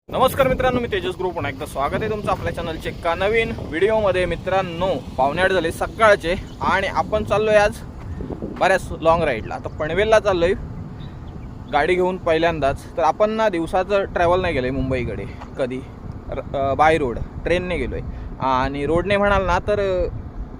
नमस्कार मित्रांनो, मी तेजस ग्रुप पुन्हा एकदा स्वागत आहे तुमचं आपल्या चॅनलचे एका नवीन व्हिडिओमध्ये। मित्रांनो, 8:15 झाले सकाळचे आणि आपण चाललोय आज बऱ्याच लॉंग राईडला। आता पनवेलला चाललोय गाडी घेऊन पहिल्यांदाच। तर आपण ना दिवसाचं ट्रॅव्हल नाही केलंय मुंबईकडे कधी, बाय रोड ट्रेनने गेलोय आणि रोडने म्हणाल ना तर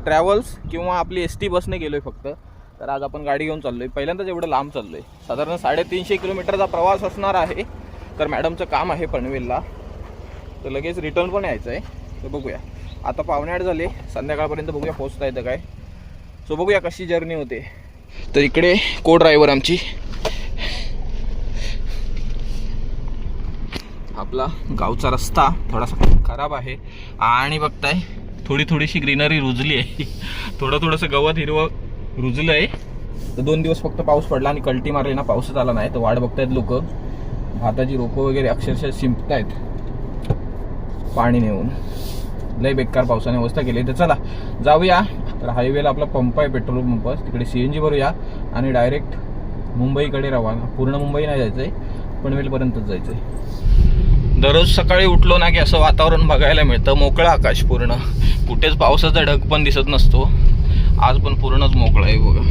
ट्रॅव्हल्स किंवा आपली ST बसने गेलोय फक्त। तर आज आपण गाडी घेऊन चाललोय, पहिल्यांदाच एवढं लांब चाललोय। साधारण 350 किलोमीटरचा प्रवास असणार आहे। तर मॅडमचं काम आहे पनवेलला, तर लगेच रिटर्न पण यायचं आहे। तर बघूया, आता 8:15 झाले, संध्याकाळपर्यंत बघूया पोहोचता येतं काय। सो बघूया कशी जर्नी होते। तर इकडे को ड्रायव्हर आमची, आपला गावचा रस्ता थोडासा खराब आहे आणि बघताय थोडीशी ग्रीनरी रुजली आहे, थोडंसं गवत हिरवं रुजलं आहे। तर 2 दिवस फक्त पाऊस पडला आणि कल्टी मारली ना, पाऊसच आला नाही। तर वाट बघतायत लोक, भाताची रोपं वगैरे अक्षरशः शिंपतायत पाणी नेऊन। लय बेकार पावसाने अवस्था केली। तर चला जाऊया। तर हायवेला आपला पंप आहे, पेट्रोल पंप, तिकडे CNG भरूया आणि डायरेक्ट मुंबईकडे रवाना। पूर्ण मुंबई नाही जायचंय, पनवेलपर्यंतच जायचंय। दररोज सकाळी उठलो ना की असं वातावरण बघायला मिळतं, मोकळं आकाश पूर्ण, कुठेच पावसाचा ढग पण दिसत नसतो। आज पण पूर्णच मोकळं आहे बघा।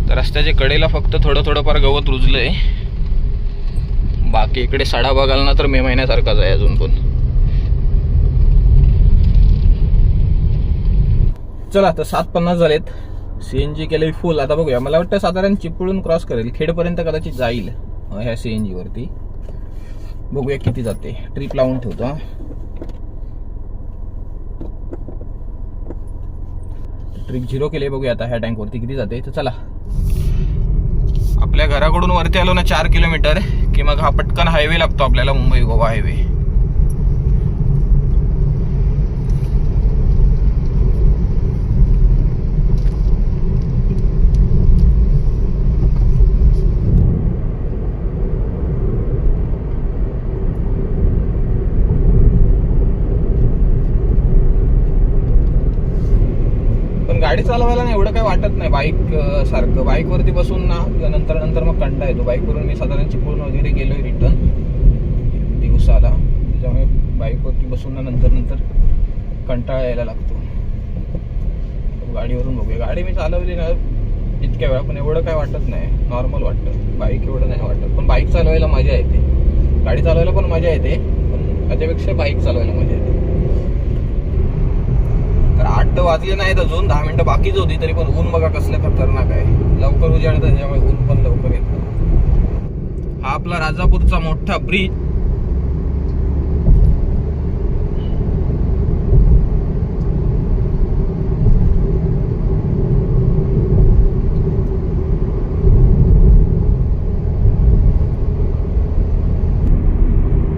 तर रस्त्याच्या कडेला फक्त थोडंफार गवत रुजलंय, बाकी इकडे सडा बघाल ना तर मे महिन्यासारखाच आहे अजून पण। चला, तर 7:50 झालेत, CNG केले फुल। आता बघूया, मला वाटतं साधारण चिपळूण क्रॉस करेल, खेडपर्यंत कदाचित जाईल ह्या CNG वरती। बघूया किती जाते, ट्रिप लावून ठेवतो। ट्रिप 0 केले, बघूया आता ह्या टँक वरती किती जाते। तर चला, आपल्या घराकडून वरती आलो ना 4 किलोमीटर की मग हा पटकन हायवे लागतो आपल्याला, मुंबई गोवा हायवे। गाडी चालवायला ना एवढं काही वाटत नाही बाईक सारखं। बाईकवरती बसून ना नंतर मग कंटाळा येतो। बाईकवरून मी साधारण चिपळूण वगैरे गेलोय रिटर्न दिवसाला, त्यामुळे बाईकवरती बसून ना नंतर कंटाळा यायला लागतो। गाडीवरून बघूया, गाडी मी चालवली ना इतक्या वेळा पण एवढं काय वाटत नाही, नॉर्मल वाटतं। बाईक एवढं नाही वाटत, पण बाईक चालवायला मजा येते। गाडी चालवायला पण मजा येते, पण त्याच्यापेक्षा बाईक चालवायला मजा येते। तर 8 वाजले नाहीत अजून, 10 मिनिटं बाकीच होती, तरी पण ऊन बघा कसलं खतरनाक आहे। लवकर उजाडतं त्यामुळे ऊन पण लवकर येतं। हा आपला राजापूरचा मोठा ब्रिज।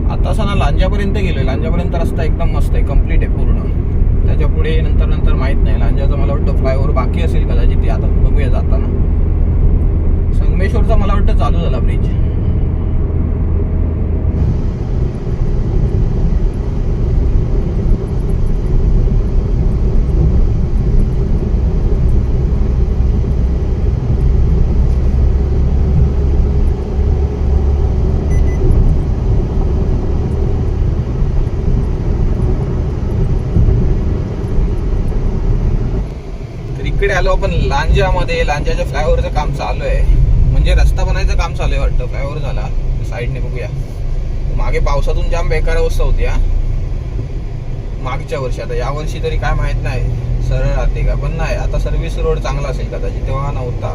आता असं ना लांजापर्यंत गेलोय, लांजापर्यंत रस्ता एकदम मस्त आहे, कम्प्लीट आहे पूर्ण। त्याच्या पुढे नंतर माहित नाही, लांजाचं मला वाटतं फ्लायओव्हर बाकी असेल कदाचित, ते आता बघूया जाताना। संगमेश्वरचा मला वाटतं चालू झाला ब्रिज। इकडे आलो आपण लांजामध्ये, लांजाच्या फ्लायओव्हरचं काम चालू आहे, म्हणजे रस्ता बनायचं काम चालू आहे वाटतं। फ्लायओव्हर झाला साईडने, बघूया। मागे पावसातून जाम बेकार अवस्था होती मागच्या वर्षी। आता यावर्षी तरी काय माहित नाही सरळ राहते का, पण नाही, आता सर्व्हिस रोड चांगला असेल कदाचित, तेव्हा नव्हता,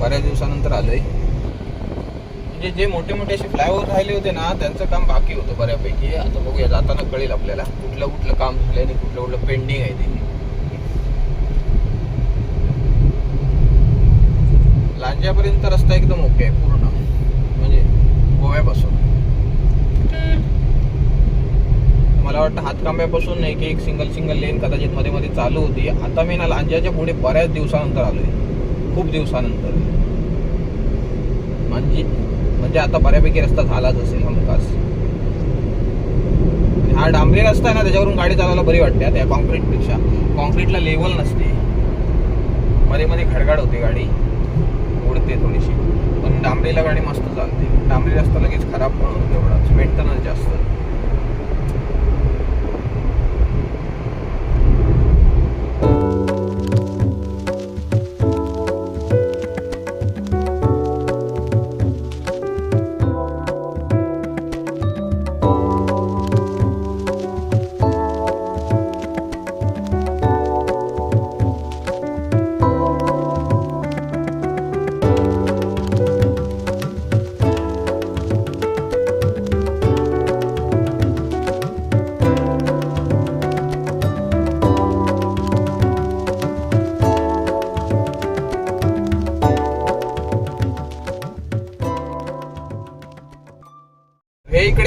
बऱ्याच दिवसानंतर आलोय। म्हणजे जे मोठे असे फ्लायओव्हर राहिले होते ना, त्यांचं काम बाकी होतं बऱ्यापैकी। आता बघूया, जाताना कळेल आपल्याला कुठलं काम झालंय आणि कुठलं पेंडिंग आहे ते। लांजापर्यंत रस्ता एकदम ओके आहे पूर्ण, म्हणजे गोव्यापासून मला वाटतं हातकांब्यापासून एक सिंगल लेन कदाचित मध्ये चालू होती। आता मी ना लांजाच्या पुढे बऱ्याच दिवसानंतर आलोय, खूप दिवसानंतर। म्हणजे आता बऱ्यापैकी रस्ता झालाच असेल हमखास। हा डांबरी रस्ता आहे ना, त्याच्यावरून गाडी चालवायला बरी वाटते। त्या कॉन्क्रीटपेक्षा, कॉन्क्रीटला लेवल नसते, मध्ये खडगाड होते, गाडी उडते थोडीशी, पण डांबरीला गाडी मस्त चालते। डांबरी रस्ता लगेच खराब पण होतो, एवढाच मेंटेनन्स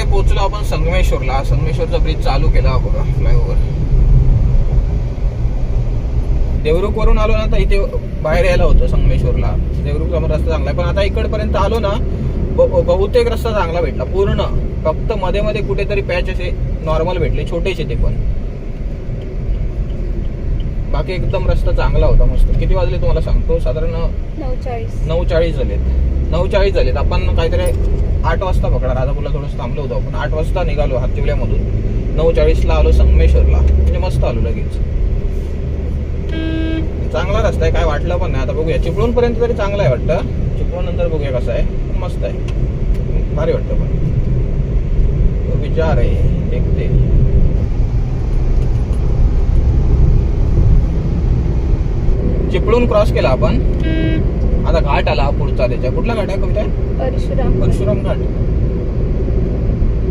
पोहोचलो आपण संगमेश्वरला. संगमेश्वरचा ब्रिज चालू केला बघा, फ्लायओव्हर. देवरुख वरून आलो ना तर इथे बाहेर यायला होतं संगमेश्वरला. देवरुखचा रस्ता चांगला आहे, पण आता इकडपर्यंत आलो ना बहुतेक रस्ता चांगला भेटला पूर्ण. फक्त मध्ये मध्ये कुठेतरी पॅच असे नॉर्मल भेटले, छोटेसे ते पण. बाकी एकदम रस्ता चांगला होता, मस्त. किती वाजले तुम्हाला सांगतो, साधारण 9:40 झालेत. 9:40 झालेत. आपण काहीतरी 8 वाजता पकडा, राजापूरला थोडंसं थांबलो होतो आपण. 8 वाजता निघालो हातशिवल्यामधून. 9:40ला आलो संगमेश्वरला. म्हणजे मस्त आलो लगेच. चांगला रस्ता आहे, काय वाटलं पण नाही. आता बघूया, चिपळूण पर्यंत तरी चांगला आहे वाटतं. चिपळूण नंतर बघूया कसं आहे, पण मस्त आहे, भारी वाटतं. पण विचार आहे देखते. चिपळूण क्रॉस केला आपण. आता घाट आला पुढचा. त्याच्या कुठला घाट आहे कविता? परशुराम घाट.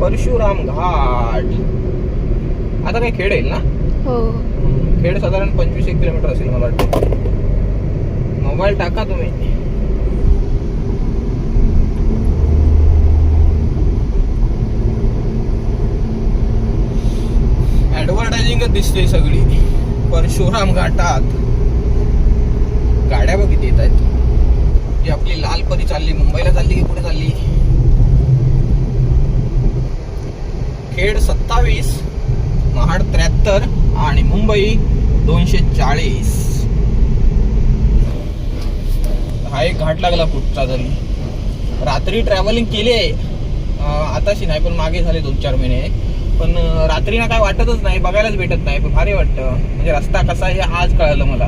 परशुराम घाट. आता काय खेड येईल ना? हो. खेड साधारण 25-1 किलोमीटर असेल मला वाटतं. मोबाईल टाका तुम्ही. ऍडव्हर्टायझिंगच दिसते सगळी परशुराम घाटात. गाड्या बघ किती येत आहेत. जी आपली लाल परी चालली, मुंबईला चालली की कुठे चालली? खेड 27, महाड 73 आणि मुंबई 240. हा एक घाट लागला पुढचा. तरी रात्री ट्रॅव्हलिंग केली आहे, आताशी नाही पण मागे झाले 2-4 महिने. पण रात्री ना काय वाटतच नाही, बघायलाच भेटत नाही, पण भारी वाटतं. म्हणजे रस्ता कसा आहे हे आज कळलं मला.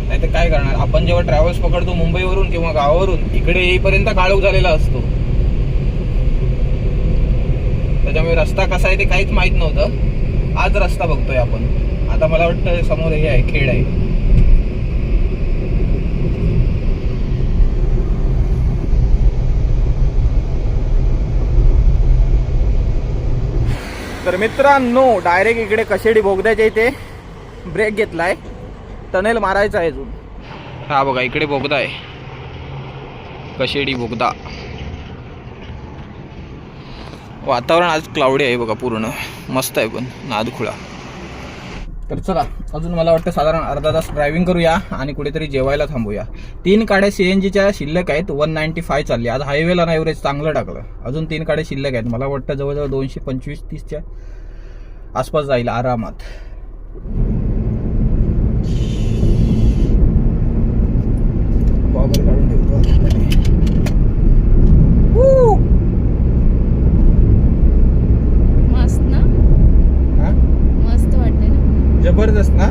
नाही तर काय करणार, आपण जेव्हा ट्रॅव्हल्स पकडतो मुंबईवरून किंवा गावावरून, इकडे येईपर्यंत काळोख झालेला असतो. त्याच्यामुळे रस्ता कसा आहे ते काहीच माहित नव्हतं. आज रस्ता बघतोय आपण. आता मला वाटतं समोर हे आहे, खेड आहे. तर मित्रांनो, डायरेक्ट इकडे कशेडी बोगद्याच्या इथे ब्रेक घेतलाय. टनेल मारायचा आहे अजून. हा बघा, इकडे बोगदा आहे, कशेडी बोगदा. वातावरण आज क्लाउडी आहे बघा, पूर्ण मस्त आहे, पण नादखुळा. तर चला, अजून मला वाटतं साधारण अर्धा तास ड्रायव्हिंग करूया आणि कुठेतरी जेवायला थांबूया. 3 गाड्या CNGच्या शिल्लक आहेत. 195 चालली. आज हायवेला ना एव्हरेज चांगलं टाकलं. अजून 3 गाड्या शिल्लक आहेत. मला वाटतं जवळजवळ 225-30च्या आसपास जाईल आरामात. काढून ठेवतो. मस्त ना? मस्त वाटतंय ना? जबरदस्त ना?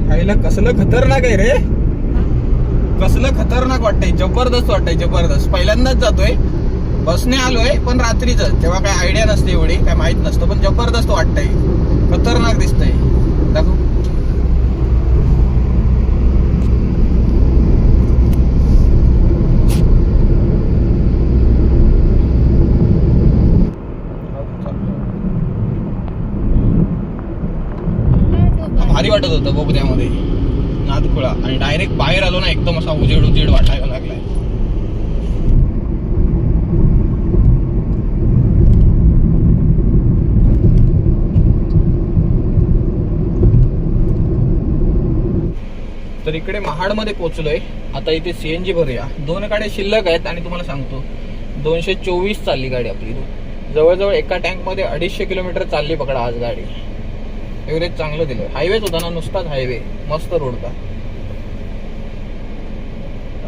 खायला कसलं खतरनाक आहे रे. कसलं खतरनाक वाटतंय. जबरदस्त वाटतंय, जबरदस्त. पहिल्यांदाच जातोय, बसने आलोय, पण रात्रीच, जेव्हा काय आयडिया नसते, एवढी काय माहित नसतं, पण जबरदस्त वाटतंय, खतरनाक दिसतंय. दाखव. भारी वाटत होतं बोगद्यामध्ये, नादखुळा. आणि डायरेक्ट बाहेर आलो ना, एकदम असा उजेड वाटायला लागलाय. तर इकडे महाडमध्ये पोहोचलोय. आता इथे CNG भरूया. 2 गाड्या शिल्लक आहेत आणि तुम्हाला सांगतो 224 चालली गाडी आपली. जवळजवळ एका टँकमध्ये 250 किलोमीटर चालली पकडा आज गाडी. एव्हरेज चांगलं दिलं. हायवेच होता ना, नुसताच हायवे, मस्त रोड का.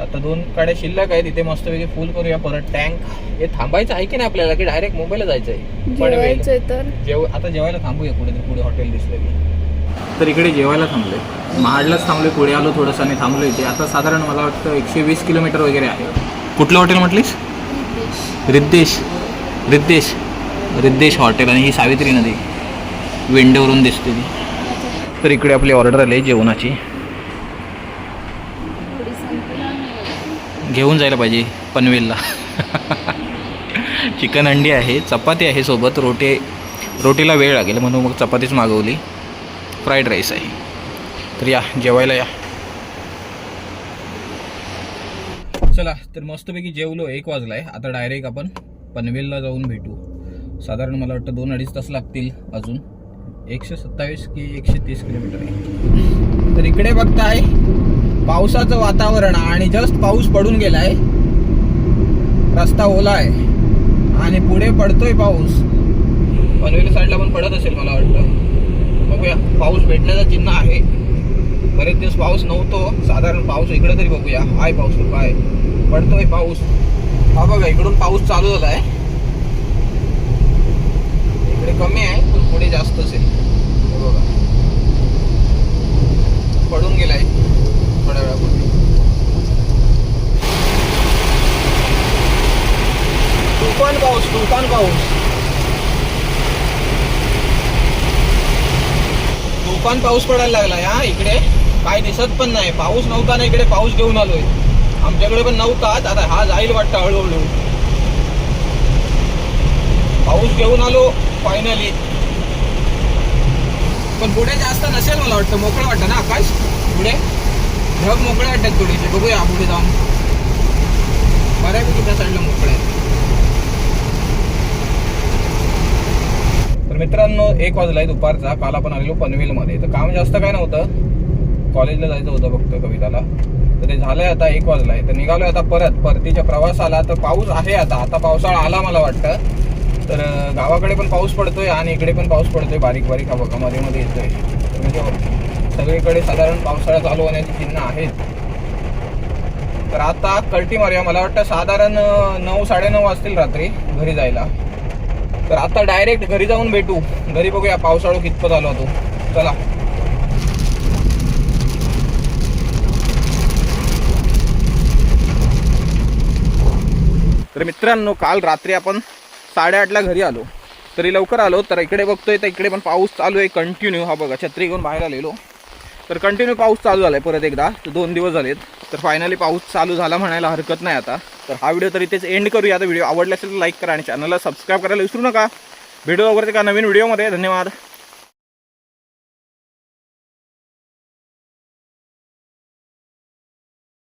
आता 2 गाड्या शिल्लक आहेत. इथे मस्तपैकी फुल करूया परत टँक. हे थांबायचं आहे की नाही आपल्याला, की डायरेक्ट मुंबईला जायचंय? आता जेवायला थांबूया कुठेतरी, पुढे हॉटेल दिसलं की. तर इकडे जेवायला थांबलोय, महाडलाच थांबलोय. पुढे आलो थोडंसं आणि थांबलो इथे. आता साधारण मला वाटतं 120 किलोमीटर वगैरे आहे. कुठलं हॉटेल म्हटलीस? रिद्देश हॉटेल. आणि ही सावित्री नदी विंडोवरून दिसते ती. तर इकडे आपली ऑर्डर आली जेवणाची. घेऊन जायला पाहिजे पनवेलला. चिकन अंडी आहे, चपाती आहे सोबत. रोटीला वेळ लागेल म्हणून मग चपातीच मागवली. फ्राईड राईस आहे. तर या जेवायला या. चला तर मस्तपैकी जेवलो, 1 वाजलाय. आता डायरेक्ट आपण पनवेलला जाऊन भेटू. साधारण मला वाटतं 2-2.5 तास लागतील अजून. 127 की 130 किलोमीटर आहे. तर इकडे बघताय पावसाचं वातावरण आणि जस्ट पाऊस पडून गेलाय. रस्ता ओला आहे आणि पुढे पडतोय पाऊस. पनवेल साईडला पण पडत असेल मला वाटतं. बघूया, पाऊस भेटण्याचं चिन्ह आहे. बरेच दिवस पाऊस नव्हतो. साधारण पाऊस इकडे तरी बघूया. हाय पाऊस तो काय पडतोय पाऊस. हा बघा इकडून पाऊस चालू झालाय. इकडे कमी आहे पण पुढे जास्त असेल. बघा पडून गेलाय थोड्या वेळापूर्वी. तुफान पाऊस, तुफान पाऊस, तुफान पाऊस पडायला लागलाय. हा इकडे काय दिसत पण नाही. पाऊस नव्हता ना इकडे, पाऊस घेऊन आलोय. आमच्याकडे पण नव्हताच. आता हा जाईल वाटतं हळूहळू. पाऊस घेऊन आलो फायनली. पण पुढे जास्त नसेल मला वाटतं. मोकळं वाटतं ना आकाश पुढे. ढग मोकळे वाटतात थोडेसे. बघूया पुढे जाऊन. बऱ्यापैकी त्या साईडला मोकळे आहे. तर मित्रांनो 1 वाजलाय दुपारचा. काल आपण आलेलो पनवेलमध्ये. तर काम जास्त काय नव्हतं. कॉलेजला जायचं होतं फक्त कविताला. तर ते झालंय. आता 1 वाजलाय. तर निघालोय आता परतीच्या प्रवासाला. तर पाऊस आहे आता पावसाळा आला मला वाटतं. तर गावाकडे पण पाऊस पडतोय आणि इकडे पण पाऊस पडतोय बारीक बारीक. हा बघा मध्ये मध्ये येतोय. म्हणजे सगळीकडे साधारण पावसाळा चालू होण्याची चिन्ह आहेत. तर आता कल्टी मारूया. मला वाटतं साधारण 9-9:30 वाजतील रात्री घरी जायला. तर आता डायरेक्ट घरी जाऊन भेटू. घरी बघूया पावसाळू कितपत आलो होतो. चला. तर मित्रांनो काल रात्री आपण 8:30ला घरी आलो. तरी लवकर आलो. तर इकडे बघतोय तर इकडे पण पाऊस चालू आहे कंटिन्यू. हा बघा छत्री घेऊन बाहेर आलेलो. तर कंटिन्यू पाऊस चालू झालाय परत एकदा. तर 2 दिवस झालेत. तर फायनली पाऊस चालू झाला म्हणायला हरकत नाही आता. तर हा व्हिडिओ तरी तेच एंड करूया. आता व्हिडिओ आवडला असेल तर लाईक करा आणि चॅनलला सबस्क्राईब करायला विसरू नका. भेटू वगैरे का नवीन व्हिडिओमध्ये. धन्यवाद.